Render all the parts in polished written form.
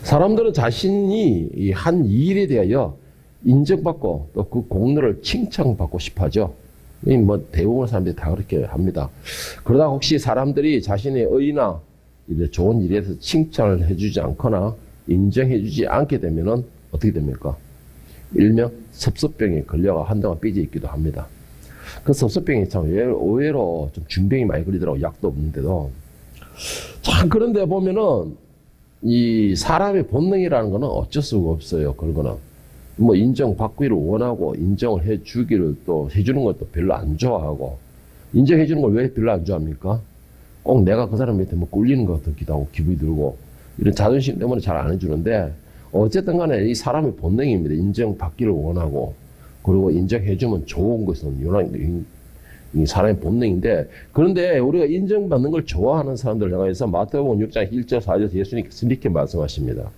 사람들은 자신이 이 한 일에 대하여 인정받고 또 그 공로를 칭찬받고 싶어 하죠. 뭐 대부분의 사람들이 다 그렇게 합니다. 그러다 혹시 사람들이 자신의 의나 좋은 일에 대해서 칭찬을 해주지 않거나 인정해주지 않게 되면은 어떻게 됩니까? 일명 섭섭병에 걸려가 한동안 삐져 있기도 합니다. 그 섭섭병이 참 의외로 좀 중병이 많이 걸리더라고. 약도 없는데도. 참 그런데 보면은 이 사람의 본능이라는 거는 어쩔 수가 없어요. 그런 거는 뭐 인정받기를 원하고 인정을 해주기를 또 해주는 것도 별로 안 좋아하고, 인정해주는 걸 왜 별로 안 좋아합니까? 꼭 내가 그 사람한테 뭐 꿀리는 것 같기도 하고 기분이 들고 이런 자존심 때문에 잘 안 해주는데, 어쨌든 간에 이 사람의 본능입니다. 인정받기를 원하고, 그리고 인정해주면 좋은 것은 이 사람의 본능인데, 그런데 우리가 인정받는 걸 좋아하는 사람들을 향해서 마태복음 6장 1절 4절 예수님께서 이렇게 말씀하십니다.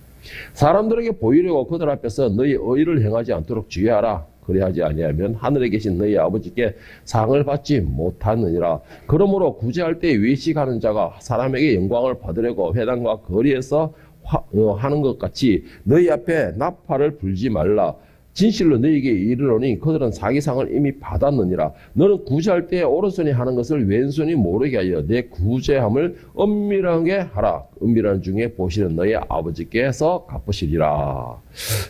사람들에게 보이려고 그들 앞에서 너희 의를 행하지 않도록 주의하라. 그래야지 아니하면 하늘에 계신 너희 아버지께 상을 받지 못하느니라. 그러므로 구제할 때 외식하는 자가 사람에게 영광을 받으려고 회당과 거리에서 하는 것 같이 너희 앞에 나팔을 불지 말라. 진실로 너희에게 이르노니 그들은 자기상을 이미 받았느니라. 너는 구제할 때 오른손이 하는 것을 왼손이 모르게 하여 내 구제함을 은밀하게 하라. 은밀한 중에 보시는 너희 아버지께서 갚으시리라.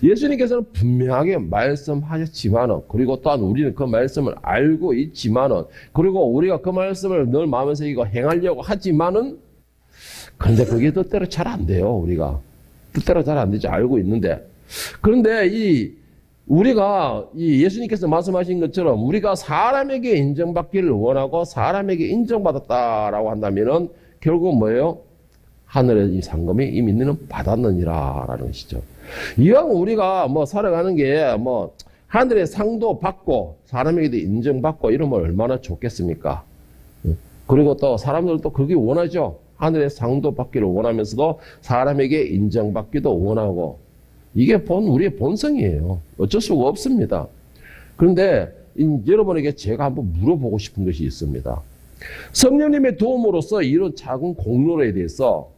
예수님께서는 분명하게 말씀하셨지만은, 그리고 또한 우리는 그 말씀을 알고 있지만은, 그리고 우리가 그 말씀을 늘 마음에서 이거 행하려고 하지만은, 그런데 그게 뜻대로 잘 안 돼요. 우리가 뜻대로 잘 안 되지 알고 있는데. 그런데 우리가 예수님께서 말씀하신 것처럼 우리가 사람에게 인정받기를 원하고 사람에게 인정받았다라고 한다면은 결국 뭐예요? 하늘의 이 상금이 이미 너는 받았느니라라는 것이죠. 이왕 우리가 뭐 살아가는 게 뭐 하늘의 상도 받고 사람에게도 인정받고 이러면 얼마나 좋겠습니까? 그리고 또 사람들도 그게 원하죠. 하늘의 상도 받기를 원하면서도 사람에게 인정받기도 원하고, 이게 우리의 본성이에요. 어쩔 수가 없습니다. 그런데 여러분에게 제가 한번 물어보고 싶은 것이 있습니다. 성령님의 도움으로써 이런 작은 공로에 대해서,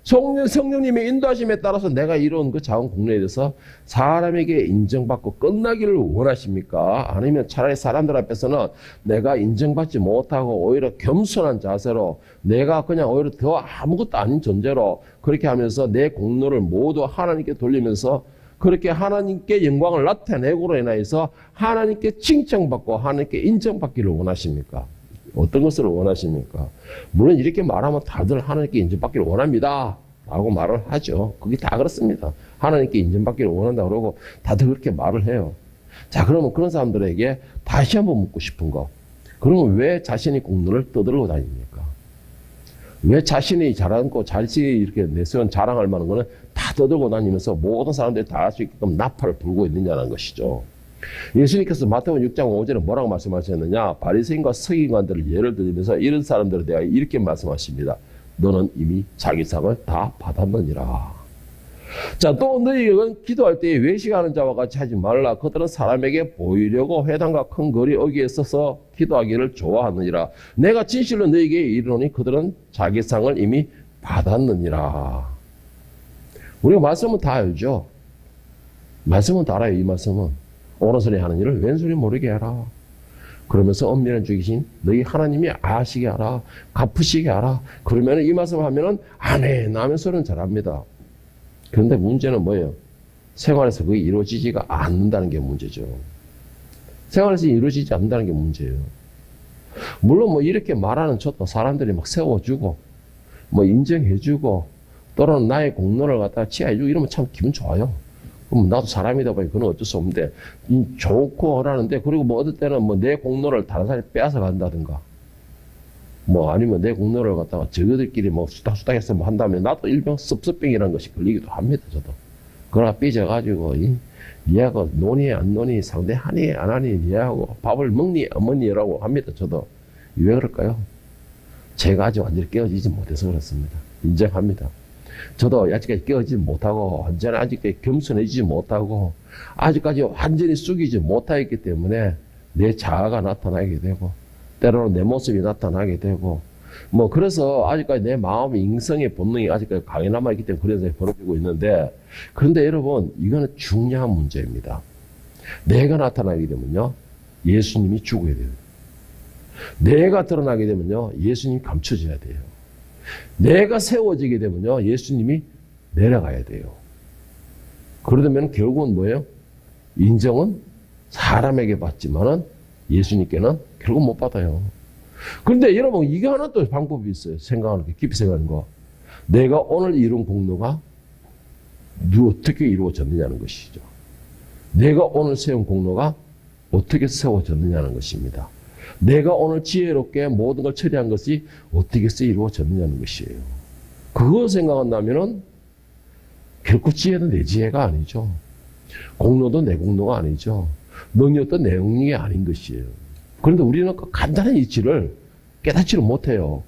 성령님의 인도하심에 따라서 내가 이룬 그 작은 공로에 대해서 사람에게 인정받고 끝나기를 원하십니까? 아니면 차라리 사람들 앞에서는 내가 인정받지 못하고 오히려 겸손한 자세로 내가 그냥 오히려 더 아무것도 아닌 존재로 그렇게 하면서 내 공로를 모두 하나님께 돌리면서 그렇게 하나님께 영광을 나타내고로 인하여서 하나님께 칭찬받고 하나님께 인정받기를 원하십니까? 어떤 것을 원하십니까? 물론 이렇게 말하면 다들 하나님께 인정받기를 원합니다 라고 말을 하죠. 그게 다 그렇습니다. 하나님께 인정받기를 원한다 그러고 다들 그렇게 말을 해요. 자, 그러면 그런 사람들에게 다시 한번 묻고 싶은 거, 그러면 왜 자신이 공로를 떠들고 다닙니까? 왜 자신이 잘하고 자신이 이렇게 내세운 자랑할 만한 거는 다 떠들고 다니면서 모든 사람들이 다 할 수 있게끔 나팔을 불고 있느냐는 것이죠. 예수님께서 마태복음 6장 5절에 뭐라고 말씀하셨느냐? 바리새인과 서기관들을 예를 들면서 이런 사람들에 대하여 이렇게 말씀하십니다. 너는 이미 자기 상을 다 받았느니라. 자, 또 너희는 기도할 때 외식하는 자와 같이 하지 말라. 그들은 사람에게 보이려고 회당과 큰 거리 어귀에 서서 기도하기를 좋아하느니라. 내가 진실로 너희에게 이르노니 그들은 자기 상을 이미 받았느니라. 우리가 말씀은 다 알죠. 말씀은 다 알아요. 이 말씀은 오른손이 하는 일을 왼손이 모르게 하라. 그러면서 은밀한 중이신 너희 하나님이 아시게 하라. 갚으시게 하라. 그러면 이 말씀을 하면은 아멘 하면서는 잘합니다. 그런데 문제는 뭐예요? 생활에서 그게 이루어지지가 않는다는 게 문제죠. 생활에서 이루어지지 않는다는 게 문제예요. 물론 뭐 이렇게 말하는 저도 사람들이 막 세워주고 뭐 인정해주고 또는 나의 공로를 갖다가 치하해주고 이러면 참 기분 좋아요. 그럼 나도 사람이다 보니 그건 어쩔 수 없는데, 좋고 하라는데, 그리고 뭐 어떨 때는 뭐 내 공로를 다른 사람이 빼앗아 간다든가, 뭐 아니면 내 공로를 갖다가 저들끼리 뭐 수닥수닥해서 뭐 한다면 나도 일병 섭섭병이라는 것이 걸리기도 합니다, 저도. 그러나 삐져가지고, 얘하고 논의 안 논의, 상대하니 안 하니, 얘하고 밥을 먹니 안 먹니라고 합니다, 저도. 왜 그럴까요? 제가 아직 완전히 깨어지지 못해서 그렇습니다. 인정합니다. 저도 아직까지 깨어지지 못하고 완전히 아직까지 겸손해지지 못하고 아직까지 완전히 숙이지 못하였기 때문에 내 자아가 나타나게 되고 때로는 내 모습이 나타나게 되고 뭐 그래서 아직까지 내 마음의 인성의 본능이 아직까지 강해 남아있기 때문에 그런 생각이 벌어지고 있는데, 그런데 여러분 이거는 중요한 문제입니다. 내가 나타나게 되면요 예수님이 죽어야 돼요. 내가 드러나게 되면요 예수님이 감춰져야 돼요. 내가 세워지게 되면요 예수님이 내려가야 돼요. 그러면 결국은 뭐예요? 인정은 사람에게 받지만은 예수님께는 결국 못 받아요. 그런데 여러분 이게 하나 또 방법이 있어요. 생각하는 게, 깊이 생각하는 거. 내가 오늘 이룬 공로가 어떻게 이루어졌느냐는 것이죠. 내가 오늘 세운 공로가 어떻게 세워졌느냐는 것입니다. 내가 오늘 지혜롭게 모든 걸 처리한 것이 어떻게 이루어졌느냐는 것이에요. 그거 생각한다면은 결코 지혜는 내 지혜가 아니죠. 공로도 내 공로가 아니죠. 능력도 내 능력이 아닌 것이에요. 그런데 우리는 그 간단한 이치를 깨닫지를 못해요.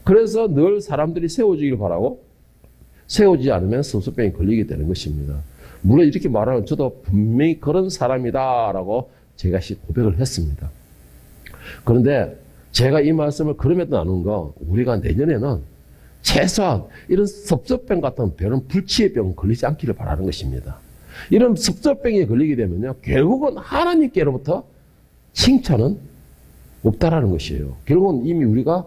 그래서 늘 사람들이 세워지길 바라고 세워지지 않으면 섭섭병이 걸리게 되는 것입니다. 물론 이렇게 말하는 저도 분명히 그런 사람이다라고 제가 고백을 했습니다. 그런데 제가 이 말씀을 그럼에도 나눈 거, 우리가 내년에는 최소한 이런 섭섭병 같은 별은 불치의 병 걸리지 않기를 바라는 것입니다. 이런 섭섭병에 걸리게 되면요 결국은 하나님께로부터 칭찬은 없다라는 것이에요. 결국은 이미 우리가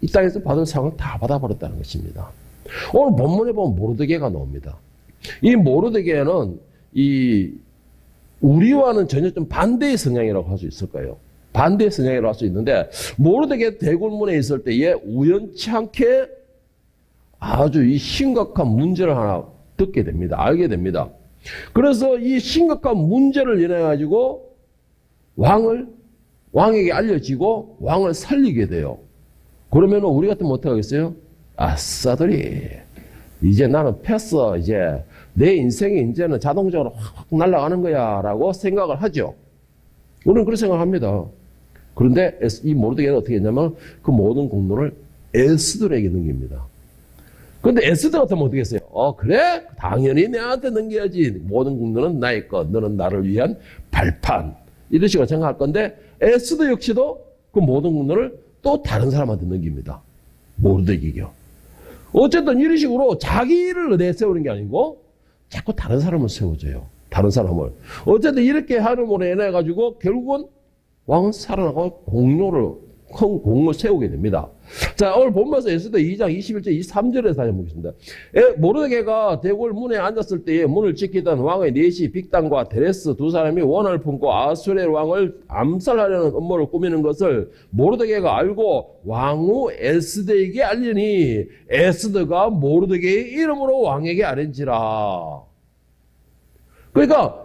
이 땅에서 받을 상을 다 받아버렸다는 것입니다. 오늘 본문에 보면 모르드게가 나옵니다. 이 모르드게는 우리와는 전혀 좀 반대의 성향이라고 할 수 있을까요? 반대의 성향이라고 할 수 있는데, 모르드게 대궐문에 있을 때에 우연치 않게 아주 이 심각한 문제를 하나 듣게 됩니다. 알게 됩니다. 그래서 이 심각한 문제를 인해가지고 왕에게 알려지고 왕을 살리게 돼요. 그러면 우리 같으면 어떻게 하겠어요? 아싸들이 이제 나는 패스, 이제 내 인생이 이제는 자동적으로 확 날아가는 거야 라고 생각을 하죠. 우리는 그렇게 생각합니다. 그런데 이 모르드게는 어떻게 했냐면 그 모든 공로를 에스더에게 넘깁니다. 그런데 에스더 같으면 어떻게 했어요? 그래? 당연히 내한테 넘겨야지. 모든 공로는 나의 것, 너는 나를 위한 발판. 이런 식으로 생각할 건데, 에스더 역시도 그 모든 공로를 또 다른 사람한테 넘깁니다. 모르드게요. 어쨌든 이런 식으로 자기를 내세우는 게 아니고 자꾸 다른 사람을 세워줘요. 다른 사람을. 어쨌든 이렇게 하는으로 인해 가지고 결국은 왕은 살아나고 큰 공로를 세우게 됩니다. 자, 오늘 본문에서 에스더 2장 21절 23절에서 다시 보겠습니다. 모르드게가 대궐 문에 앉았을 때에 문을 지키던 왕의 넷이 빅단과 데레스 두 사람이 원을 품고 아수르의 왕을 암살하려는 음모를 꾸미는 것을 모르드게가 알고 왕후 에스더에게 알리니 에스더가 모르드게의 이름으로 왕에게 아뢰니라. 그러니까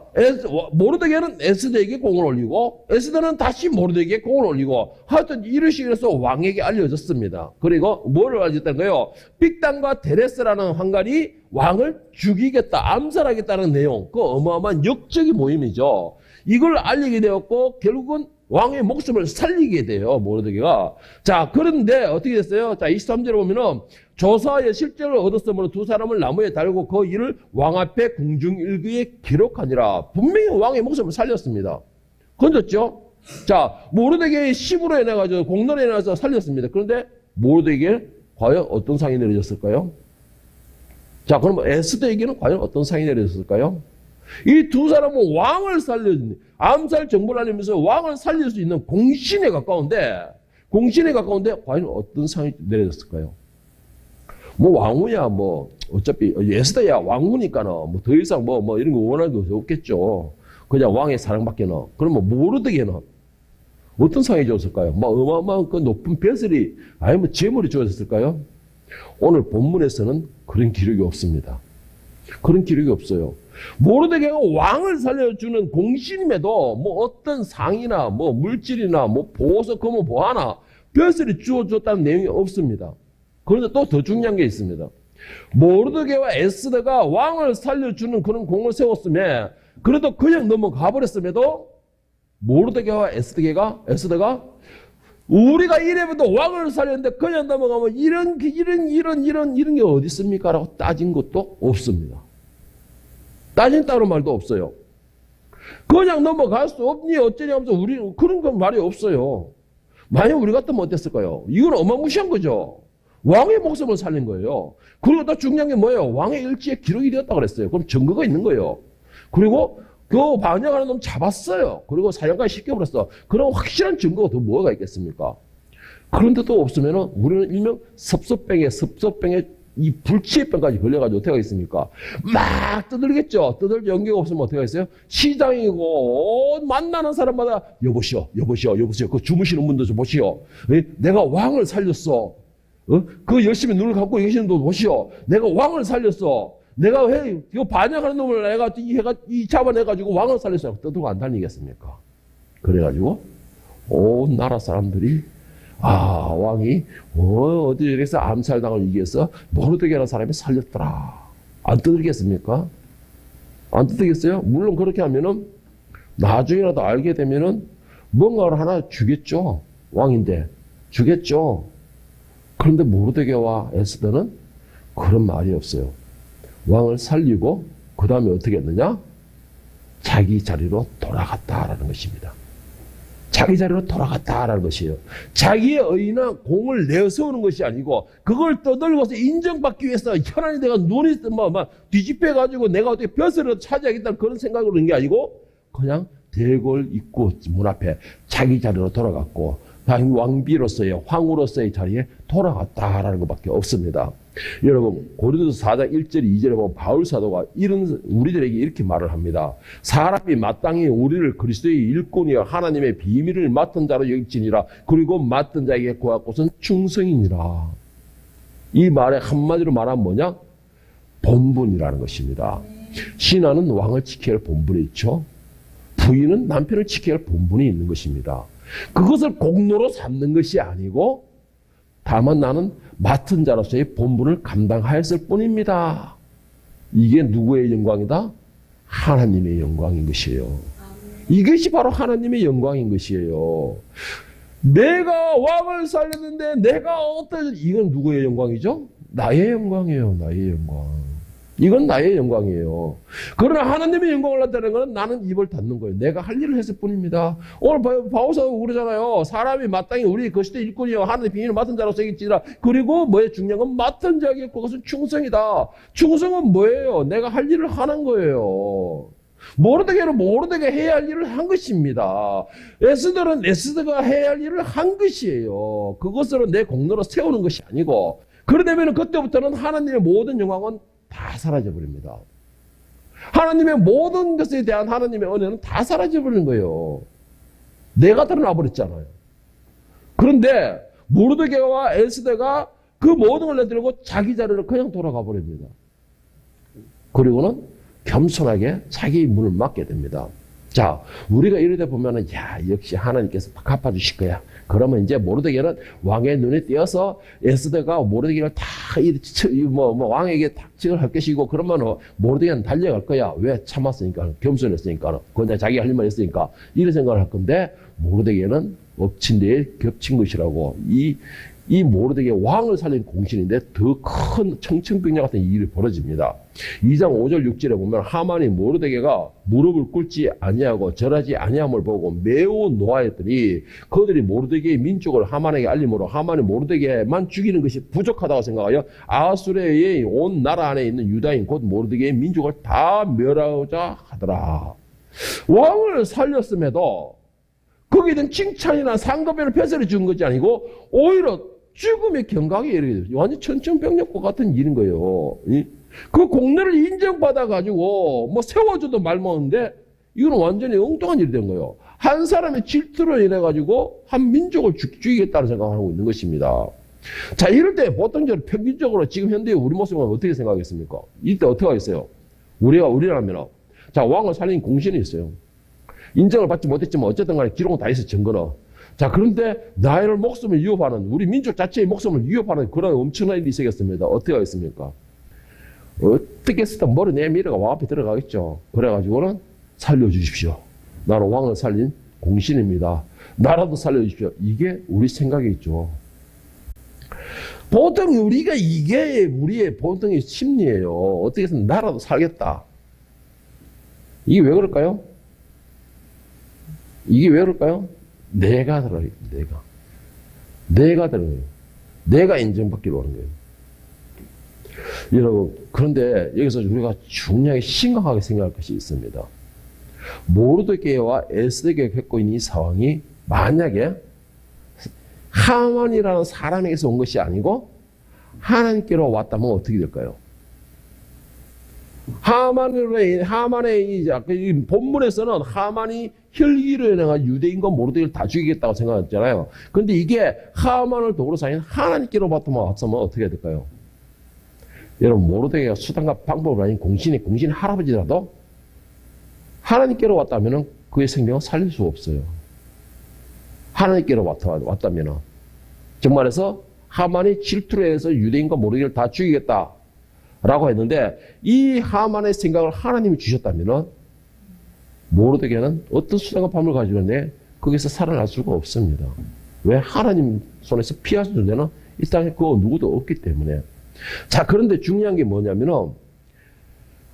모르드게는 에스더에게 공을 올리고 에스더는 다시 모르드게에게 공을 올리고 하여튼 이런 식으로 해서 왕에게 알려졌습니다. 그리고 뭐를 알려졌다는 거예요? 빅단과 데레스라는 황관이 왕을 죽이겠다, 암살하겠다는 내용, 그 어마어마한 역적인 모임이죠. 이걸 알리게 되었고 결국은 왕의 목숨을 살리게 돼요, 모르드게가. 자, 그런데 어떻게 됐어요? 자, 23절에 보면은 조사하여 실제를 얻었으므로 두 사람을 나무에 달고 그 일을 왕 앞에 궁중일기에 기록하니라. 분명히 왕의 목숨을 살렸습니다. 건졌죠? 자, 모르드게의 심으로 인해가지고 공로로 인해서 살렸습니다. 그런데 모르드게에 과연 어떤 상이 내려졌을까요? 자, 그럼 에스더에게는 과연 어떤 상이 내려졌을까요? 이 두 사람은 왕을 암살 정보를 알리면서 왕을 살릴 수 있는 공신에 가까운데 과연 어떤 상이 내려졌을까요? 뭐 왕후야, 뭐 어차피 에스더야 왕후니까는 뭐 더 이상 뭐 이런 거 원할 게 없겠죠. 그냥 왕의 사랑밖에는. 그러면 모르드게는 어떤 상이 주었을까요? 뭐 어마어마한 그 높은 벼슬이 아니면 재물이 주어졌을까요? 오늘 본문에서는 그런 기록이 없습니다. 그런 기록이 없어요. 모르드게가 왕을 살려주는 공신임에도 뭐 어떤 상이나 뭐 물질이나 뭐 보석, 금은 뭐 하나 벼슬이 주어졌다는 내용이 없습니다. 그런데 또 더 중요한 게 있습니다. 모르드게와 에스더가 왕을 살려주는 그런 공을 세웠으면 그래도 그냥 넘어가 버렸음에도 모르드게와 에스더가 우리가 이래봬도 왕을 살렸는데 그냥 넘어가면 이런 게 어디 있습니까? 라고 따진 것도 없습니다. 따진다는 말도 없어요. 그냥 넘어갈 수 없니 어쩌냐 하면서 우리는 그런 건 말이 없어요. 만약 우리 같으면 어땠을까요? 이건 어마무시한 거죠. 왕의 목숨을 살린 거예요. 그리고 또 중요한 게 뭐예요? 왕의 일지에 기록이 되었다고 그랬어요. 그럼 증거가 있는 거예요. 그리고 그 반역하는 놈 잡았어요. 그리고 사형까지 시켜버렸어. 그럼 확실한 증거가 더 뭐가 있겠습니까? 그런데도 없으면은 우리는 일명 섭섭병에 이 불치병까지 걸려가지고 어떻게 하겠습니까? 막 떠들겠죠. 떠들 연기가 없으면 어떻게 하겠어요? 시장이고 만나는 사람마다 여보시오. 그 주무시는 분도 좀 보시오. 내가 왕을 살렸어. 그 열심히 눈을 감고 계시는 분도 보시오. 내가 왕을 살렸어. 내가 왜 이거 반역하는 놈을 내가 잡아내가지고 왕을 살렸어. 떠들고 안 다니겠습니까? 그래가지고 온 나라 사람들이 왕이 어디 이래서 암살당을 이겨서 모르드게라는 사람이 살렸더라. 안 떠들겠습니까? 안 떠들겠어요? 물론 그렇게 하면은 나중에라도 알게 되면은 뭔가를 하나 주겠죠. 왕인데 주겠죠. 그런데 모르드게와 에스더는 그런 말이 없어요. 왕을 살리고 그 다음에 어떻게 했느냐? 자기 자리로 돌아갔다라는 것입니다. 자기 자리로 돌아갔다라는 것이에요. 자기의 의나 공을 내세우는 것이 아니고 그걸 떠들고서 인정받기 위해서 혈안이 내가 눈이 뒤집혀가지고 내가 어떻게 벼슬을 차지하겠다는 그런 생각으로 그런 게 아니고 그냥 대궐 입구 문 앞에 자기 자리로 돌아갔고 왕비로서의 황후로서의 자리에 돌아갔다라는 것밖에 없습니다. 여러분 고린도서 4장 1절 2절에 보면 바울 사도가 우리들에게 이렇게 말을 합니다. 사람이 마땅히 우리를 그리스도의 일꾼이여 하나님의 비밀을 맡은 자로 여기지니라. 그리고 맡은 자에게 구할 것은 충성이니라. 이 말의 한마디로 말하면 뭐냐? 본분이라는 것입니다. 신하는 왕을 지켜야 할 본분이 있죠. 부인은 남편을 지켜야 할 본분이 있는 것입니다. 그것을 공로로 삼는 것이 아니고 다만 나는 맡은 자로서의 본분을 감당하였을 뿐입니다. 이게 누구의 영광이다? 하나님의 영광인 것이에요. 이것이 바로 하나님의 영광인 것이에요. 내가 왕을 살렸는데 내가 이건 누구의 영광이죠? 나의 영광이에요. 나의 영광. 이건 나의 영광이에요. 그러나 하나님의 영광을 나타내는 것은 나는 입을 닫는 거예요. 내가 할 일을 했을 뿐입니다. 오늘 바울사도 그러잖아요. 사람이 마땅히 우리 그리스도의 일꾼이요 하나님의 비밀을 맡은 자로서 여기지니라. 그리고 뭐에 중요한 건 맡은 자에게 그것은 충성이다. 충성은 뭐예요? 내가 할 일을 하는 거예요. 모르드게는 모르드게 해야 할 일을 한 것입니다. 에스더는 에스더가 해야 할 일을 한 것이에요. 그것으로 내 공로로 세우는 것이 아니고 그러다면 그때부터는 하나님의 모든 영광은 다 사라져버립니다. 하나님의 모든 것에 대한 하나님의 은혜는 다 사라져버리는 거예요. 내가 드러나버렸잖아요. 그런데 모르드게와 에스더가 그 모든 걸 내들고 자기 자리로 그냥 돌아가 버립니다. 그리고는 겸손하게 자기 문을 막게 됩니다. 자, 우리가 이러다 보면은, 역시 하나님께서 갚아주실 거야. 그러면 이제 모르드게는 왕의 눈에 띄어서 에스더가 모르드게를 다, 왕에게 탁직을 할 것이고, 그러면 모르드게는 달려갈 거야. 왜? 참았으니까, 겸손했으니까, 그건 자기 할 일만 했으니까, 이런 생각을 할 건데, 모르드게는 엎친 데에 겹친 것이라고, 이 모르드게 왕을 살린 공신인데 더 큰 청천벽력 같은 일이 벌어집니다. 2장 5절 6절에 보면 하만이 모르드게가 무릎을 꿇지 아니하고 절하지 아니함을 보고 매우 노하였더니 그들이 모르드게의 민족을 하만에게 알림으로 하만이 모르드게만 죽이는 것이 부족하다고 생각하여 아수르의 온 나라 안에 있는 유다인 곧 모르드게의 민족을 다 멸하고자 하더라. 왕을 살렸음에도 거기든 칭찬이나 상급이나 벼슬을 준 것이 아니고 오히려 죽음의 경각에 이르게 돼요. 완전 천천병력과 같은 일인 거예요. 그 공로를 인정받아가지고 세워줘도 말 먹는데 이건 완전히 엉뚱한 일이 된 거예요. 한 사람의 질투로 인해가지고 한 민족을 죽이겠다는 생각을 하고 있는 것입니다. 자, 이럴 때 보통 평균적으로 지금 현대의 우리 모습은 어떻게 생각하겠습니까? 이때 어떻게 하겠어요? 우리라면 자, 왕을 살린 공신이 있어요. 인정을 받지 못했지만 어쨌든 간에 기록은 다 있어, 증거는. 자, 그런데 나의 목숨을 위협하는, 우리 민족 자체의 목숨을 위협하는 그런 엄청난 일이 있었습니다. 어떻게 하겠습니까? 어떻게 했든 머리 내밀어가 왕 앞에 들어가겠죠. 그래가지고는 살려주십시오. 나는 왕을 살린 공신입니다. 나라도 살려주십시오. 이게 우리 생각이죠. 보통 우리가 이게 우리의 보통의 심리예요. 어떻게 해서든 나라도 살겠다. 이게 왜 그럴까요? 이게 왜 그럴까요? 내가. 내가 되는 거예요. 내가 인정받기로 하는 거예요. 여러분, 그런데 여기서 우리가 중요하게 심각하게 생각할 것이 있습니다. 모르드게와 에스더가 겪고 있는 이 상황이 만약에 하만이라는 사람에게서 온 것이 아니고 하나님께로 왔다면 어떻게 될까요? 하만의 이 본문에서는 하만이 혈기로 인해 유대인과 모르드게를 다 죽이겠다고 생각했잖아요. 그런데 이게 하만을 도구로 사인 하나님께로 왔으면 어떻게 될까요? 여러분, 모르드게가 수단과 방법을 아닌 공신 할아버지라도 하나님께로 왔다면 그의 생명을 살릴 수 없어요. 하나님께로 왔다면 정말해서 하만이 질투로 해서 유대인과 모르드게를 다 죽이겠다라고 했는데 이 하만의 생각을 하나님이 주셨다면 모르드게는 어떤 수단과 방법을 가지고 있는데 거기서 살아날 수가 없습니다. 왜? 하나님 손에서 피할 수 있는 데는 이 땅에 그거 누구도 없기 때문에. 자, 그런데 중요한 게 뭐냐면은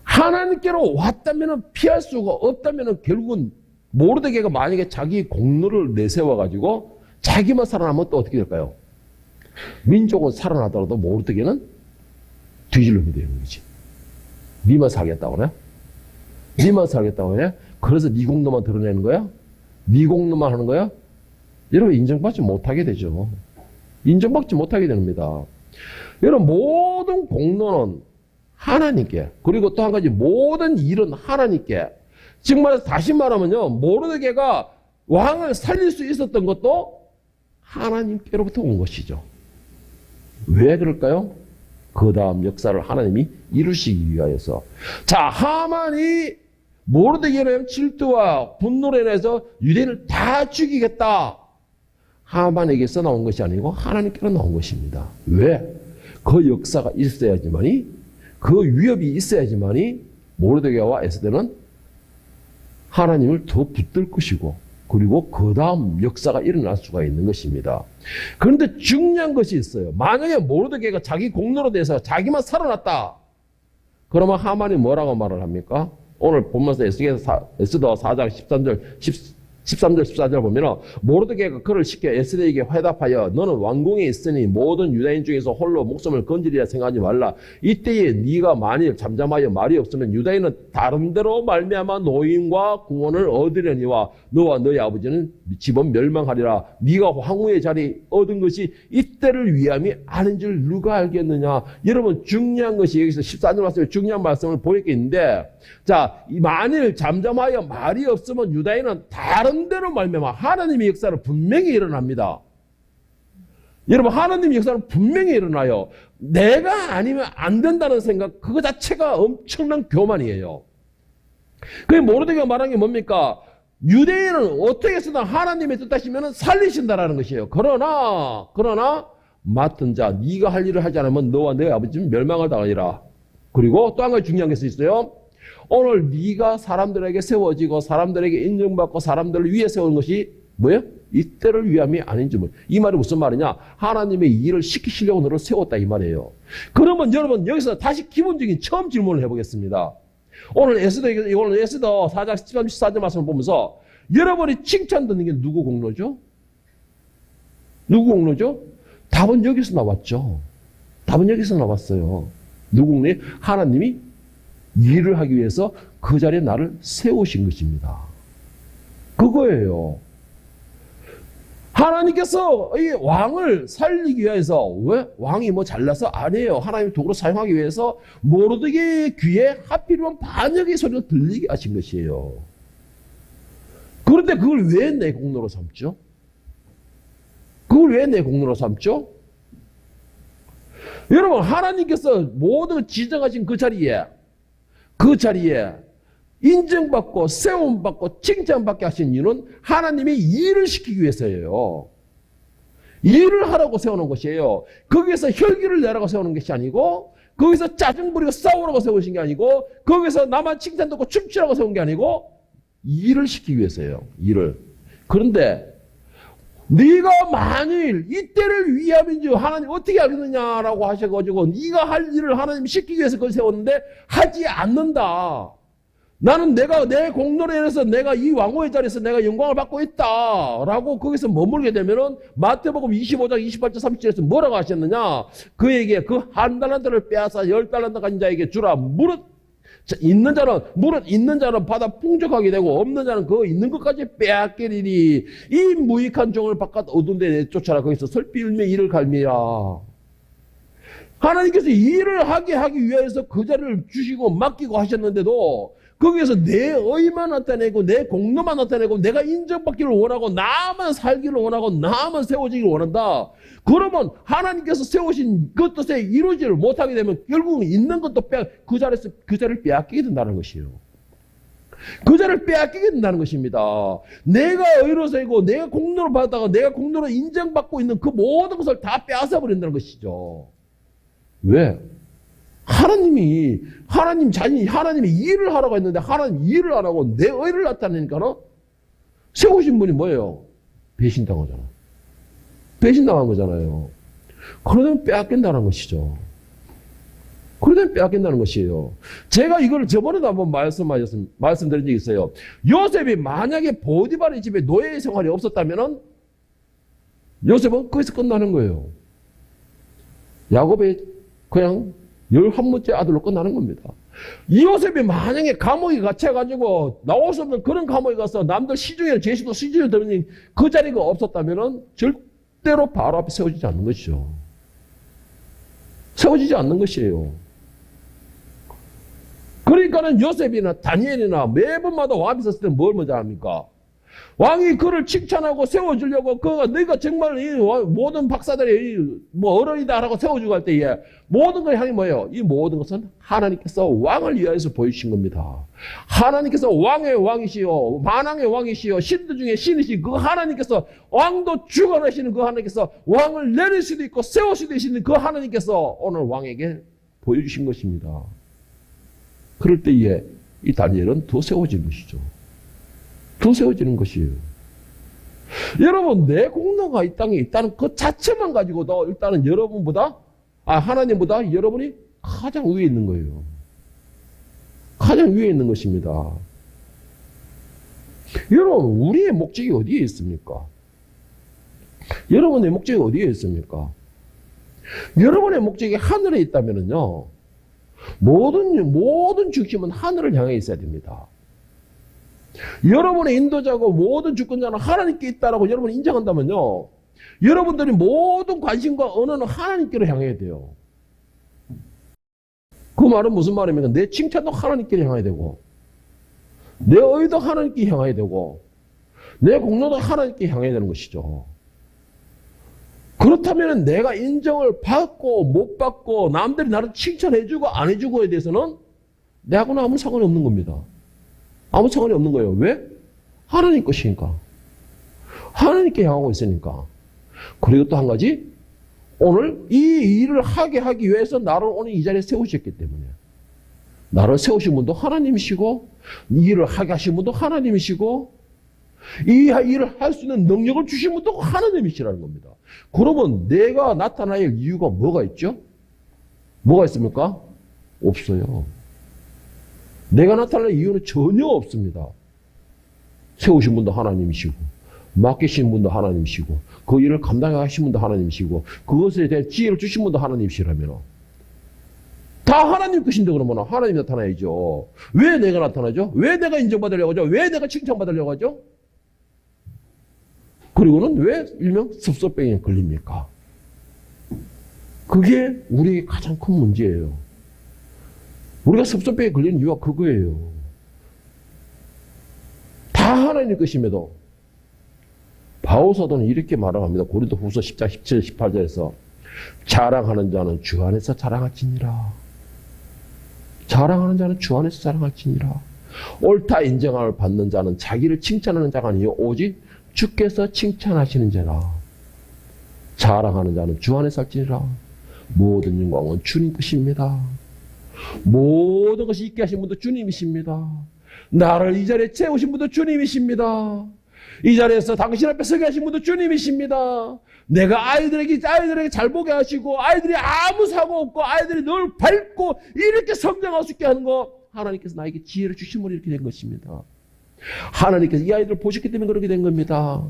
하나님께로 왔다면 피할 수가 없다면 결국은 모르드게가 만약에 자기 공로를 내세워가지고 자기만 살아나면 또 어떻게 될까요? 민족은 살아나더라도 모르드게는 뒤질놈이 되는 거지. 니만 살겠다고 그래? 니만 살겠다고 그래? 그래서 니 공로만 드러내는 거야? 니 공로만 하는 거야? 여러분, 인정받지 못하게 되죠. 인정받지 못하게 됩니다. 여러분, 모든 공로는 하나님께, 그리고 또 한 가지 모든 일은 하나님께. 정말 다시 말하면요, 모르드게가 왕을 살릴 수 있었던 것도 하나님께로부터 온 것이죠. 왜 그럴까요? 그 다음 역사를 하나님이 이루시기 위하여서. 자, 하만이 모르드게는 질투와 분노로 인해서 유대인을 다 죽이겠다. 하만에게서 나온 것이 아니고 하나님께로 나온 것입니다. 왜? 그 역사가 있어야지만이, 그 위협이 있어야지만이 모르드게와 에스더는 하나님을 더 붙들 것이고, 그리고 그 다음 역사가 일어날 수가 있는 것입니다. 그런데 중요한 것이 있어요. 만약에 모르드게가 자기 공로로 대해서 자기만 살아났다. 그러면 하만이 뭐라고 말을 합니까? 오늘 본문에서 에스더 4장 13절, 14절 보면 모르드게가 그를 시켜 에스더에게 회답하여 너는 왕궁에 있으니 모든 유다인 중에서 홀로 목숨을 건지리라 생각하지 말라. 이때에 네가 만일 잠잠하여 말이 없으면 유다인은 다른 데로 말미암아 노임과 구원을 얻으려니와 너와 너희 아버지는 집은 멸망하리라. 네가 황후의 자리 얻은 것이 이때를 위함이 아닌 줄 누가 알겠느냐. 여러분, 중요한 것이 여기서 14절 말씀에 중요한 말씀을 보이겠는데, 자, 만일 잠잠하여 말이 없으면 유다인은 다른 데로 말미암아 하나님의 역사는 분명히 일어납니다. 여러분, 하나님의 역사는 분명히 일어나요. 내가 아니면 안 된다는 생각, 그거 자체가 엄청난 교만이에요. 그 모르드게가 말한 게 뭡니까? 유대인은 어떻게 해서든 하나님의 뜻하시면 살리신다라는 것이에요. 그러나 맡은 자, 네가 할 일을 하지 않으면 너와 내 아버지는 멸망을 당하리라. 그리고 또 한 가지 중요한 게 있어요. 오늘 네가 사람들에게 세워지고 사람들에게 인정받고 사람들을 위해 세우는 것이 뭐예요? 이때를 위함이 아닌지. 이 말이 무슨 말이냐? 하나님의 일을 시키시려고 너를 세웠다 이 말이에요. 그러면 여러분, 여기서 다시 기본적인 처음 질문을 해보겠습니다. 오늘 에스더 4장 13, 14절 말씀을 보면서 여러분이 칭찬 듣는 게 누구 공로죠? 누구 공로죠? 답은 여기서 나왔죠. 답은 여기서 나왔어요. 누구 공로예요? 하나님이 일을 하기 위해서 그 자리에 나를 세우신 것입니다. 그거예요. 하나님께서 이 왕을 살리기 위해서, 왜? 왕이 뭐 잘나서 아니에요. 하나님 도구로 사용하기 위해서 모르드게의 귀에 하필이면 반역의 소리가 들리게 하신 것이에요. 그런데 그걸 왜 내 공로로 삼죠? 그걸 왜 내 공로로 삼죠? 여러분, 하나님께서 모든 지정하신 그 자리에 인정받고 세움받고 칭찬받게 하신 이유는 하나님이 일을 시키기 위해서예요. 일을 하라고 세우는 것이에요. 거기에서 혈기를 내라고 세우는 것이 아니고, 거기서 짜증 부리고 싸우라고 세우신 게 아니고, 거기서 나만 칭찬 듣고 춤추라고 세운 게 아니고, 일을 시키기 위해서예요. 일을. 그런데 네가 만일 이때를 위함인지 하나님 어떻게 알겠느냐라고 하셔가지고 네가 할 일을 하나님 시키기 위해서 그걸 세웠는데 하지 않는다. 나는 내가 내 공로로 인해서 내가 이 왕후의 자리에서 내가 영광을 받고 있다라고 거기서 머물게 되면은 마태복음 25장 28절 37절에서 뭐라고 하셨느냐? 그에게 그 한 달란트를 빼앗아 10달란트 가진 자에게 주라. 있는 자는 받아 풍족하게 되고 없는 자는 그 있는 것까지 빼앗기리니 이 무익한 종을 바깥 어두운 데 내쫓아라. 거기서 설피 울며 이를 갈미라. 하나님께서 이 일을 하기 위해서 그 자리를 주시고 맡기고 하셨는데도 거기에서 내 의만 나타내고 내 공로만 나타내고 내가 인정받기를 원하고 나만 살기를 원하고 나만 세워지기를 원한다. 그러면 하나님께서 세우신 그 뜻에 이루지를 못하게 되면 결국은 있는 것도 그 자리를 빼앗기게 된다는 것이에요. 그 자리를 빼앗기게 된다는 것입니다. 내가 의로서이고 내가 공로를 받다가 내가 공로로 인정받고 있는 그 모든 것을 다 빼앗아 버린다는 것이죠. 왜? 하나님이 일을 하라고 했는데 하나님 일을 안 하고 내 의를 나타내니까는 세우신 분이 뭐예요? 배신당하잖아. 배신당한 거잖아요. 그러면 빼앗긴다는 것이죠. 그러면 빼앗긴다는 것이에요. 제가 이걸 저번에도 한번 말씀드린 적이 있어요. 요셉이 만약에 보디발의 집에 노예 생활이 없었다면은 요셉은 거기서 끝나는 거예요. 야곱의 그냥 11번째 아들로 끝나는 겁니다. 요셉이 만약에 감옥에 갇혀가지고 나올 수 없는 그런 감옥에 가서 남들 시중에 제시도 시중에 들으니 그 자리가 없었다면 절대로 바로 앞에 세워지지 않는 것이죠. 세워지지 않는 것이에요. 그러니까는 요셉이나 다니엘이나 매번마다 왕이 있었을 때 뭘 먼저 합니까? 왕이 그를 칭찬하고 세워주려고 너희가 정말 이 모든 박사들이 어른이다라고 세워주고 할 때에 모든 걸 향해 뭐예요? 이 모든 것은 하나님께서 왕을 위하여서 보여주신 겁니다. 하나님께서 왕의 왕이시요 만왕의 왕이시요 신들 중에 신이시 그 하나님께서 왕도 주관하시는 그 하나님께서 왕을 내릴 수도 있고 세울 수도 있는 그 하나님께서 오늘 왕에게 보여주신 것입니다. 그럴 때에 이 다니엘은 더 세워지는 것이죠. 더 세워지는 것이에요. 여러분, 내 공로가 이 땅에 있다는 그 자체만 가지고도 일단은 하나님보다 여러분이 가장 위에 있는 거예요. 가장 위에 있는 것입니다. 여러분, 우리의 목적이 어디에 있습니까? 여러분의 목적이 어디에 있습니까? 여러분의 목적이 하늘에 있다면요, 모든 중심은 하늘을 향해 있어야 됩니다. 여러분의 인도자고 모든 주권자는 하나님께 있다라고 여러분이 인정한다면요, 여러분들이 모든 관심과 언어는 하나님께로 향해야 돼요. 그 말은 무슨 말입니까? 내 칭찬도 하나님께 향해야 되고, 내 의도 하나님께 향해야 되고, 내 공로도 하나님께 향해야 되는 것이죠. 그렇다면 내가 인정을 받고 못 받고 남들이 나를 칭찬해주고 안 해주고에 대해서는 내하고는 아무 상관이 없는 겁니다. 아무 상관이 없는 거예요. 왜? 하나님 것이니까. 하나님께 향하고 있으니까. 그리고 또 한 가지, 오늘 이 일을 하기 위해서 나를 오늘 이 자리에 세우셨기 때문에, 나를 세우신 분도 하나님이시고 이 일을 하게 하신 분도 하나님이시고 이 일을 할 수 있는 능력을 주신 분도 하나님이시라는 겁니다. 그러면 내가 나타날 이유가 뭐가 있죠? 뭐가 있습니까? 없어요. 내가 나타날 이유는 전혀 없습니다. 세우신 분도 하나님이시고 맡기신 분도 하나님이시고 그 일을 감당하신 분도 하나님이시고 그것에 대한 지혜를 주신 분도 하나님이시라면 다 하나님 것인데 그러면 하나님이 나타나야죠. 왜 내가 나타나죠? 왜 내가 인정받으려고 하죠? 왜 내가 칭찬받으려고 하죠? 그리고는 왜 일명 섭섭병에 걸립니까? 그게 우리의 가장 큰 문제예요. 우리가 섭섭병에 걸리는 이유가 그거예요. 다 하나님 것임에도 바울 사도는 이렇게 말합니다. 고린도후서 10장 17, 18절에서 자랑하는 자는 주 안에서 자랑할지니라. 자랑하는 자는 주 안에서 자랑할지니라. 옳다 인정함을 받는 자는 자기를 칭찬하는 자가 아니요 오직 주께서 칭찬하시는 자라. 자랑하는 자는 주 안에 살지니라. 모든 영광은 주님 것입니다. 모든 것이 있게 하신 분도 주님이십니다. 나를 이 자리에 채우신 분도 주님이십니다. 이 자리에서 당신 앞에 서게 하신 분도 주님이십니다. 내가 아이들에게 잘 보게 하시고 아이들이 아무 사고 없고 아이들이 늘 밝고 이렇게 성장할 수 있게 하는 거 하나님께서 나에게 지혜를 주심으로 이렇게 된 것입니다. 하나님께서 이 아이들을 보셨기 때문에 그렇게 된 겁니다.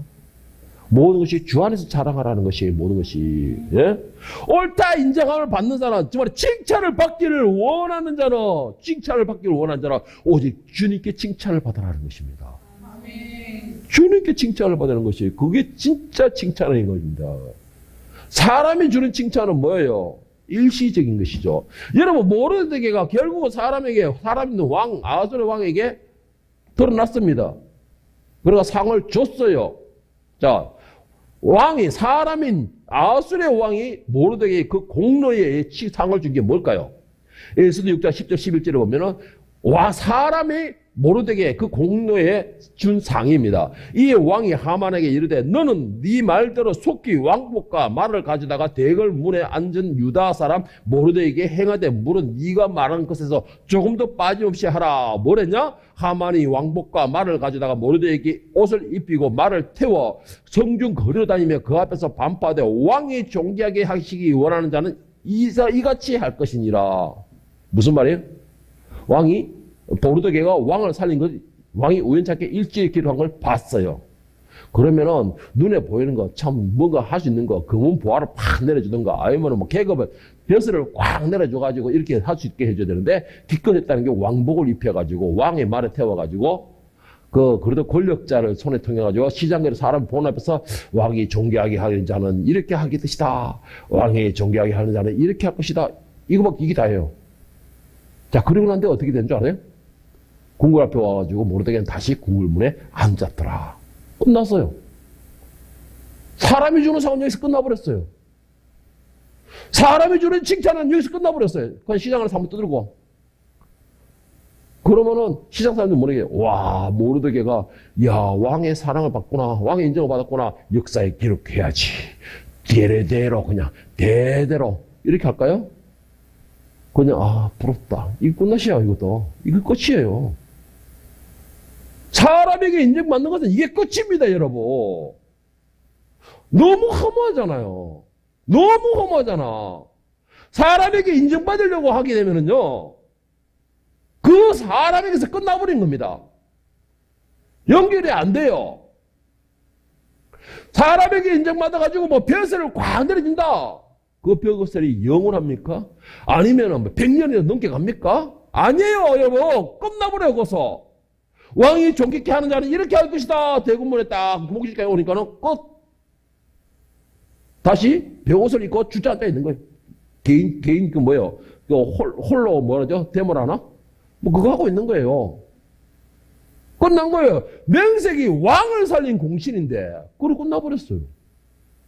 모든 것이 주 안에서 자랑하라는 것이 모든 것이. 예? 옳다 인정함을 받는 자는 정말 칭찬을 받기를 원하는 자는 칭찬을 받기를 원하는 자는 오직 주님께 칭찬을 받으라는 것입니다. 주님께 칭찬을 받는 것이 그게 진짜 칭찬인 것입니다. 사람이 주는 칭찬은 뭐예요? 일시적인 것이죠. 여러분 모르드게가 결국은 사람 있는 왕 아하솔의 왕에게 드러났습니다. 그래서 상을 줬어요. 자, 왕이 사람인 아하솔의 왕이 모르드게의 그 공로에 상을 준 게 뭘까요? 에스더 6장 10절 11절에 보면은 사람이 모르드게 그 공로에 준 상입니다. 이 왕이 하만에게 이르되 너는 네 말대로 속히 왕복과 말을 가져다가 대궐 문에 앉은 유다 사람 모르드게에게 행하되 물은 네가 말한 것에서 조금도 빠짐없이 하라. 뭐랬냐? 하만이 왕복과 말을 가져다가 모르드게에게 옷을 입히고 말을 태워 성중 거려다니며 그 앞에서 반파하되 왕이 존귀하게 하시기 원하는 자는 이같이 할 것이니라. 무슨 말이에요? 왕이 모르드게가 왕을 살린 것, 왕이 우연찮게 일찍 기록한 걸 봤어요. 그러면은 눈에 보이는 거, 참 뭔가 할 수 있는 거, 금은 보화를 팍 내려주든가, 아니면 뭐 계급을 벼슬을 꽉 내려줘가지고 이렇게 할 수 있게 해줘야 되는데 기껏했다는 게 왕복을 입혀가지고 왕의 말에 태워가지고 그래도 권력자를 손에 통해가지고 시장에서 사람 보는 앞에서 왕이 존귀하게 하는 자는 이렇게 하기 뜻이다. 왕이 존귀하게 하는 자는 이렇게 할 것이다. 이게 다예요. 자, 그리고 난데 어떻게 된 줄 알아요? 궁궐 앞에 와가지고 모르드게는 다시 궁궐문에 앉았더라. 끝났어요. 사람이 주는 상은 여기서 끝나버렸어요. 사람이 주는 칭찬은 여기서 끝나버렸어요. 그냥 시장 안에서 한번 두들고. 그러면은 시장 사람들 모르게 와 모르드게가 야 왕의 사랑을 받구나. 왕의 인정을 받았구나. 역사에 기록해야지. 대대로 그냥 대대로 이렇게 할까요? 그냥 부럽다. 이게 끝났이야 이것도. 이게 끝이에요. 사람에게 인정받는 것은 이게 끝입니다 여러분. 너무 허무하잖아요. 너무 허무하잖아. 사람에게 인정받으려고 하게 되면은요 그 사람에게서 끝나버린 겁니다. 연결이 안 돼요. 사람에게 인정받아가지고 뭐 벼슬을 꽉 내려준다. 그 벼슬이 영원합니까? 아니면 100년이 넘게 갑니까? 아니에요 여러분. 끝나버려요 거기서. 왕이 존귀케 하는 자는 이렇게 할 것이다. 대군문에 딱 목시까지 오니까는 끝. 다시 벼옷을 입고 주저앉아 있는 거예요. 개인 뭐예요? 홀로 뭐라죠? 데모를 하나? 뭐 그거 하고 있는 거예요. 끝난 거예요. 명색이 왕을 살린 공신인데 그걸 끝나버렸어요.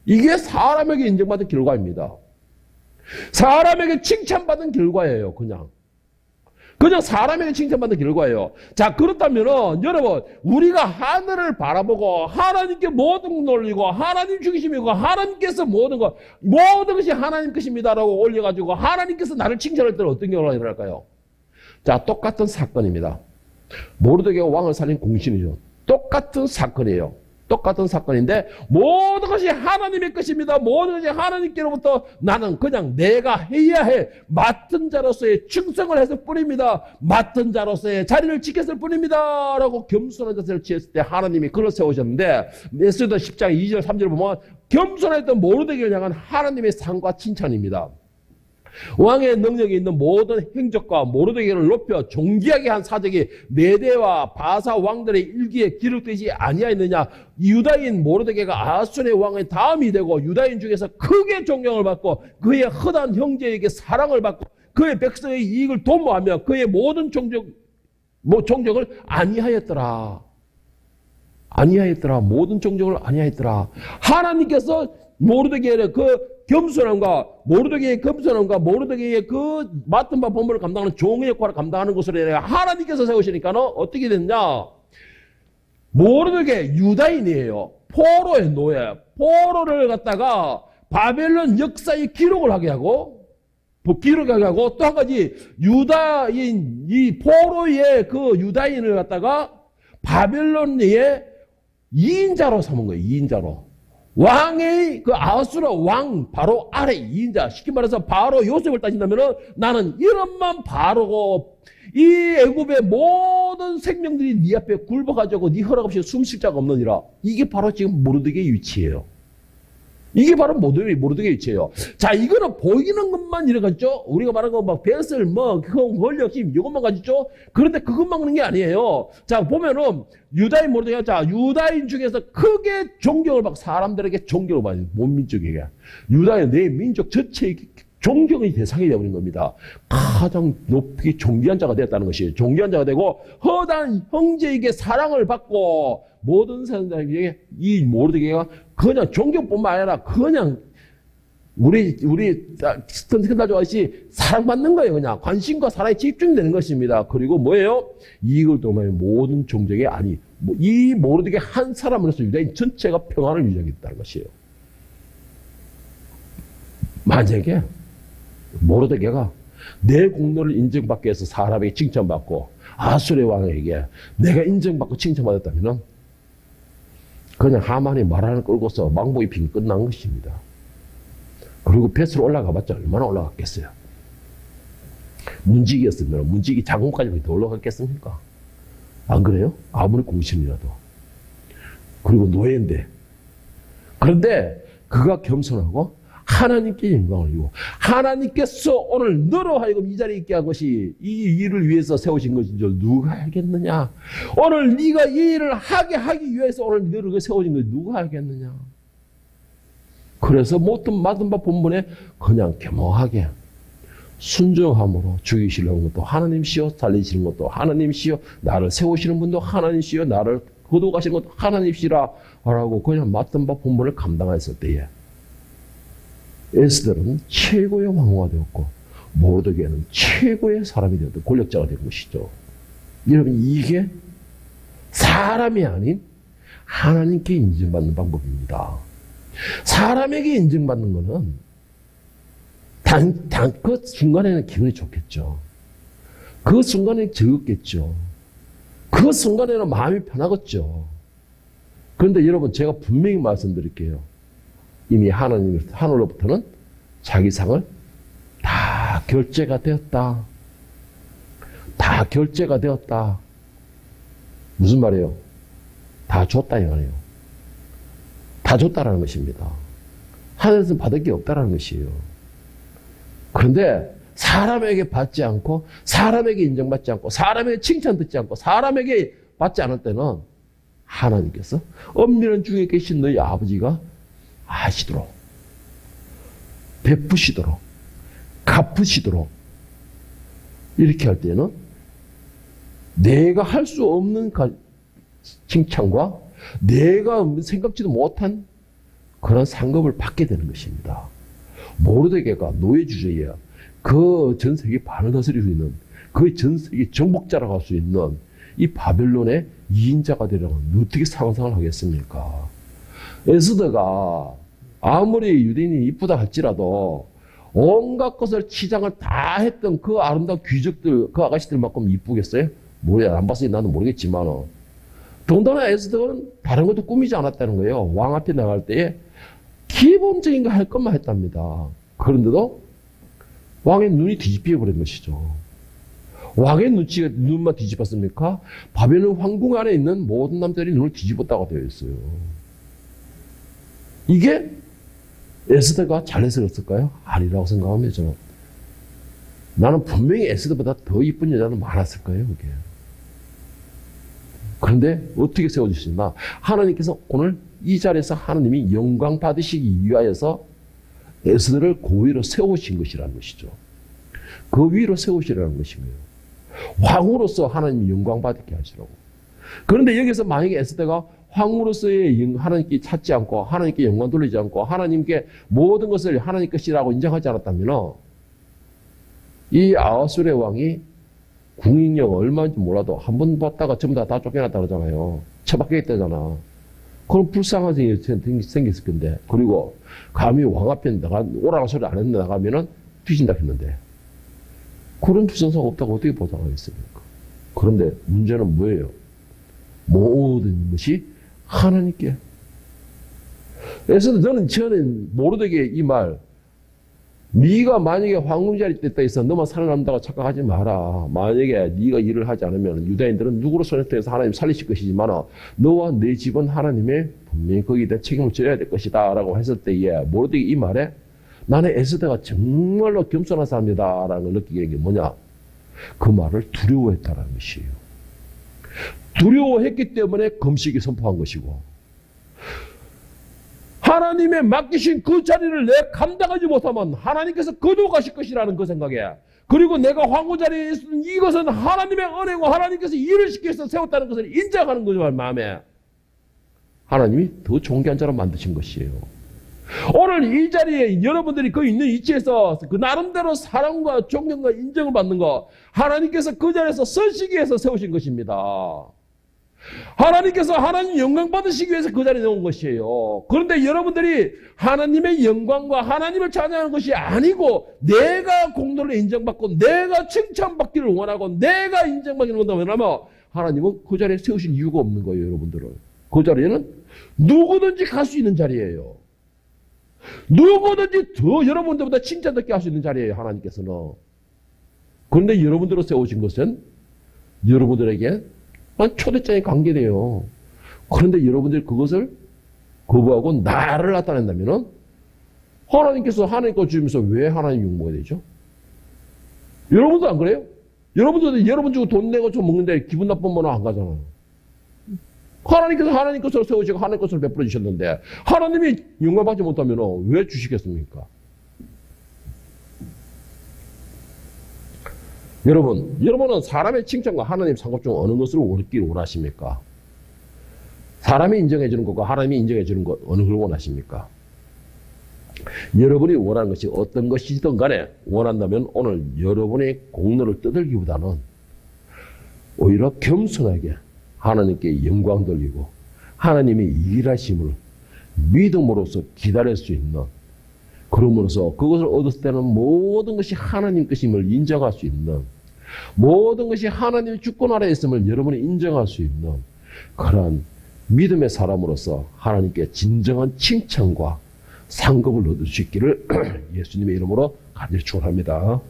이게 사람에게 인정받은 결과입니다. 사람에게 칭찬받은 결과예요. 그냥 사람에게 칭찬받는 결과예요. 자, 그렇다면은, 여러분, 우리가 하늘을 바라보고, 하나님께 모든 걸 올리고, 하나님 중심이고, 하나님께서 모든 것이 하나님 것입니다라고 올려가지고, 하나님께서 나를 칭찬할 때는 어떤 경우가 일어날까요? 자, 똑같은 사건입니다. 모르드게가 왕을 살린 공신이죠. 똑같은 사건이에요. 똑같은 사건인데 모든 것이 하나님의 것입니다. 모든 것이 하나님께로부터 나는 그냥 내가 해야 해. 맡은 자로서의 충성을 했을 뿐입니다. 맡은 자로서의 자리를 지켰을 뿐입니다. 라고 겸손한 자세를 취했을 때 하나님이 그걸 세우셨는데 에스더 10장 2절 3절 보면 겸손했던 모르드게를 향한 하나님의 상과 칭찬입니다. 왕의 능력이 있는 모든 행적과 모르드게를 높여 존귀하게 한 사적이 메대와 바사 왕들의 일기에 기록되지 아니하였느냐. 유다인 모르드게가 아하솔의 왕의 다음이 되고 유다인 중에서 크게 존경을 받고 그의 허다한 형제에게 사랑을 받고 그의 백성의 이익을 도모하며 그의 모든 종족을 아니하였더라. 모든 종족을 아니하였더라. 하나님께서 모르드게의 그 겸손함과 모르드게의 그 맡은 바 본분을 감당하는 종의 역할을 감당하는 것으로 인해 하나님께서 세우시니까는 어떻게 됐냐? 모르드게 유다인이에요. 포로의 노예. 포로를 갖다가 바벨론 역사의 기록을 하게 하고 또 한 가지 유다인 이 포로의 그 유다인을 갖다가 바벨론의 2인자로 삼은 거예요. 2인자로. 왕의 그 아수라 왕 바로 아래 2인자, 쉽게 말해서 바로 요셉을 따진다면은 나는 이름만 바로고 이 애굽의 모든 생명들이 네 앞에 굴복하자고 네 허락 없이 숨쉴 자가 없느니라. 이게 바로 지금 모르드게의 위치예요. 이게 바로 모르드게의 위치예요. 자, 이거는 보이는 것만 이래가지고 우리가 말한 거 막 뱃을 뭐 권력 힘 이것만 가지죠. 그런데 그것만 그런 게 아니에요. 자, 보면은 유다인 모르드게, 자, 유다인 중에서 크게 존경을 받고 사람들에게 존경을 받는 본민족에게 유다인 내 민족 전체의 존경의 대상이 되어버린 겁니다. 가장 높이 존귀한 자가 되었다는 것이에요. 존귀한 자가 되고 허다한 형제에게 사랑을 받고 모든 사람들에게 이 모르드게가 그냥 존경뿐만 아니라 그냥 우리 스턴트날 좋아하듯이 사랑받는 거예요. 그냥 관심과 사랑에 집중되는 것입니다. 그리고 뭐예요? 이걸 통해 모든 종족이 아니 이 모르드게 한 사람으로서 유다인 전체가 평안을 유지하겠다는 것이에요. 만약에 모르드게가 내 공로를 인정받기 위해서 사람에게 칭찬받고 아수르 왕에게 내가 인정받고 칭찬받았다면 그냥 하만이 말하는 끌고서 망복이 빙 끝난 것입니다. 그리고 뱃으로 올라가봤자 얼마나 올라갔겠어요. 문지기였으면 문지기 장군까지 더 올라갔겠습니까? 안 그래요? 아무리 공신이라도. 그리고 노예인데. 그런데 그가 겸손하고 하나님께 영광을 이고 하나님께서 오늘 너로 하여금 이 자리에 있게 한 것이 이 일을 위해서 세우신 것인 줄 누가 알겠느냐? 오늘 네가 이 일을 하기 위해서 오늘 너를 세우신 것을 누가 알겠느냐? 그래서 모든 받은 바 본문에 그냥 겸허하게 순종함으로 죽이시려는 것도 하나님이시여, 살리시는 것도 하나님이시여, 나를 세우시는 분도 하나님이시여, 나를 거두가시는 것도 하나님이시라 라고 그냥 맡은 바 본문을 감당했을 때에 에스더는 최고의 왕후가 되었고 모르드게는 최고의 사람이 되었던 권력자가 된 것이죠. 여러분, 이게 사람이 아닌 하나님께 인정받는 방법입니다. 사람에게 인정받는 것은 그 순간에는 기분이 좋겠죠. 그 순간에는 즐겁겠죠. 그 순간에는 마음이 편하겠죠. 그런데 여러분, 제가 분명히 말씀드릴게요. 이미 하늘로부터는 자기 상을 다 결제가 되었다. 다 결제가 되었다. 무슨 말이에요? 다 줬다 이 말이에요. 다 줬다라는 것입니다. 하늘에서 받을 게 없다라는 것이에요. 그런데 사람에게 받지 않고 사람에게 인정받지 않고 사람에게 칭찬 듣지 않고 사람에게 받지 않을 때는 하나님께서 엄밀한 중에 계신 너희 아버지가 아시도록 베푸시도록 갚으시도록 이렇게 할 때는 내가 할 수 없는 칭찬과 내가 생각지도 못한 그런 상급을 받게 되는 것입니다. 모르드게가 노예 주제에 그 전 세계 반을 다스릴 수 있는 그 전 세계 정복자라고 할 수 있는 이 바벨론의 2인자가 되려면 어떻게 상상을 하겠습니까? 에스더가 아무리 유대인이 이쁘다 할지라도 온갖 것을 치장을 다 했던 그 아름다운 귀족들, 그 아가씨들만큼 이쁘겠어요? 뭐야, 안 봤으니 나는 모르겠지만 더군다나 에스더는 다른 것도 꾸미지 않았다는 거예요. 왕 앞에 나갈 때에 기본적인 거 할 것만 했답니다. 그런데도 왕의 눈이 뒤집혀 버린 것이죠. 왕의 눈만 뒤집었습니까? 바벨론 황궁 안에 있는 모든 남자들이 눈을 뒤집었다고 되어 있어요. 이게 에스더가 잘해서 그랬을까요? 아니라고 생각합니다, 저는. 나는 분명히 에스더보다 더 이쁜 여자는 많았을 거예요, 그게. 그런데 어떻게 세워주시나? 하나님께서 오늘 이 자리에서 하나님이 영광 받으시기 위하여서 에스더를 그 위로 세우신 것이라는 것이죠. 그 위로 세우시라는 것이고요. 왕으로서 하나님이 영광 받게 하시라고. 그런데 여기서 만약에 에스더가 황으로서의 하나님께 찾지 않고 하나님께 영광 돌리지 않고 하나님께 모든 것을 하나님 것이라고 인정하지 않았다면 이 아하수르의 왕이 궁인력 얼마인지 몰라도 한 번 봤다가 전부 다 쫓겨났다 그러잖아요. 처박혀있다잖아. 그럼 불쌍한 일이 생겼을 건데, 그리고 감히 왕 앞에 오라는 소리 안 했는데 나가면은 뒤진다 했는데 그런 불성사가 없다고 어떻게 보장하겠습니까? 그런데 문제는 뭐예요? 모든 것이 하나님께 그래서 저는 모르되게 이 말, 네가 만약에 황금자리 뗐다 해서 너만 살아남다고 착각하지 마라. 만약에 네가 일을 하지 않으면 유다인들은 누구로 손을 통해서 하나님 살리실 것이지만 너와 내 집은 하나님의 분명히 거기에 대한 책임을 져야 될 것이다 라고 했을 때에 모르되게 이 말에 나는 에스더가 정말로 겸손한 사람이다 라는 걸 느끼게 된 게 뭐냐? 그 말을 두려워했다는 것이에요. 두려워했기 때문에 금식이 선포한 것이고 하나님의 맡기신 그 자리를 내가 감당하지 못하면 하나님께서 거두어가실 것이라는 그 생각에 그리고 내가 황후 자리에 있는 이것은 하나님의 은혜고 하나님께서 일을 시켜서 세웠다는 것을 인정하는 거죠. 마음에 하나님이 더 존귀한 자로 만드신 것이에요. 오늘 이 자리에 여러분들이 그 있는 위치에서 그 나름대로 사랑과 존경과 인정을 받는 거 하나님께서 그 자리에서 서시기 위해서 세우신 것입니다. 하나님께서 하나님 영광 받으시기 위해서 그 자리에 놓은 것이에요. 그런데 여러분들이 하나님의 영광과 하나님을 찬양하는 것이 아니고 내가 공로를 인정받고 내가 칭찬받기를 원하고 내가 인정받기를 원하면 하나님은 그 자리에 세우신 이유가 없는 거예요. 여러분들을. 그 자리에는 누구든지 갈 수 있는 자리예요. 누구든지 더 여러분들보다 칭찬받게 할 수 있는 자리예요. 하나님께서는. 그런데 여러분들을 세우신 것은 여러분들에게 초대장에 관계돼요. 그런데 여러분들이 그것을 거부하고 나를 나타낸다면 하나님께서 하나님 거 주면서 왜 하나님 욕먹어야 되죠? 여러분도 안 그래요? 여러분도 여러분 주고 돈 내고 좀 먹는데 기분 나쁘면 안 가잖아요. 하나님께서 하나님 것을 세우시고 하나님 것을 베풀어 주셨는데 하나님이 영광 받지 못하면 왜 주시겠습니까? 여러분은 사람의 칭찬과 하나님 상급 중 어느 것을 얻기를 원하십니까? 사람이 인정해 주는 것과 하나님이 인정해 주는 것 어느 걸 원하십니까? 여러분이 원하는 것이 어떤 것이든 간에 원한다면 오늘 여러분의 공로를 떠들기보다는 오히려 겸손하게 하나님께 영광 돌리고 하나님이 일하심을 믿음으로써 기다릴 수 있는 그러므로서 그것을 얻었을 때는 모든 것이 하나님 것임을 인정할 수 있는 모든 것이 하나님의 주권 아래에 있음을 여러분이 인정할 수 있는 그러한 믿음의 사람으로서 하나님께 진정한 칭찬과 상급을 얻을 수 있기를 예수님의 이름으로 간절히 축원합니다.